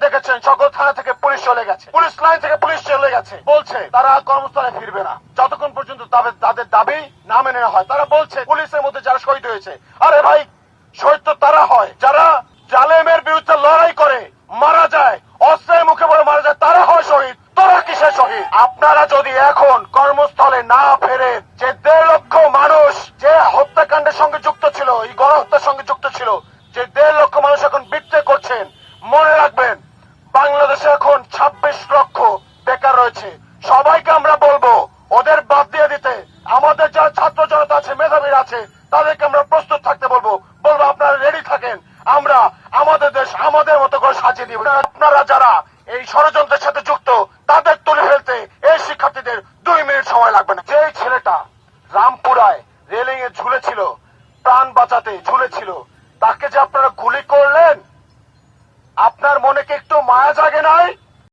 দেখেছেন সকল থানা থেকে পুলিশ চলে গেছে, পুলিশ লাইন থেকে পুলিশ চলে গেছে, বলছে তারা কর্মস্থলে ফিরবে না যতক্ষণ পর্যন্ত তাদের দাবি না মেনে নেওয়া হয়। তারা বলছে পুলিশের মধ্যে যারা শহীদ হয়েছে, আরে ভাই শহীদ তো তারা হয় যারা জালেমের বিরুদ্ধে লড়াই করে মারা যায়, অস্ত্রের মুখে পড়ে মারা যায়, তারা হয় শহীদ। তোরা কিসের শহীদ? আপনারা যদি এখন কর্মস্থলে না ফেরেন, যে 1.5 লক্ষ মানুষ যে হত্যাকাণ্ডের সঙ্গে যুক্ত ছিল, এই গণহত্যার সঙ্গে যুক্ত ছিল, যে 1.5 লক্ষ মানুষ এখন বিট্রে করছেন, মনে রাখবেন বাংলাদেশে এখন 26 লক্ষ বেকার রয়েছে। সবাইকে আমরা বলবো ওদের বাদ দিয়ে দিতে। আমাদের যারা ছাত্র জনতা আছে, মেধাবীরা আছে, তাদেরকে আমরা প্রস্তুত থাকতে বলবো আপনারা রেডি থাকেন, আমরা আমাদের দেশ আমাদের মতো করে সাজিয়ে দিব। আপনারা যারা এই ষড়যন্ত্রের সাথে যুক্ত তাদের তুলে ফেলতে এই শিক্ষার্থীদের 2 মিনিট সময় লাগবে না। যে ছেলেটা রামপুরায় রেলিং এ ঝুলেছিল, প্রাণ বাঁচাতে ঝুলেছিল, তাকে যে আপনারা গুলি করলেন, আপনার মনে কি একটু মায়া জাগে নাই?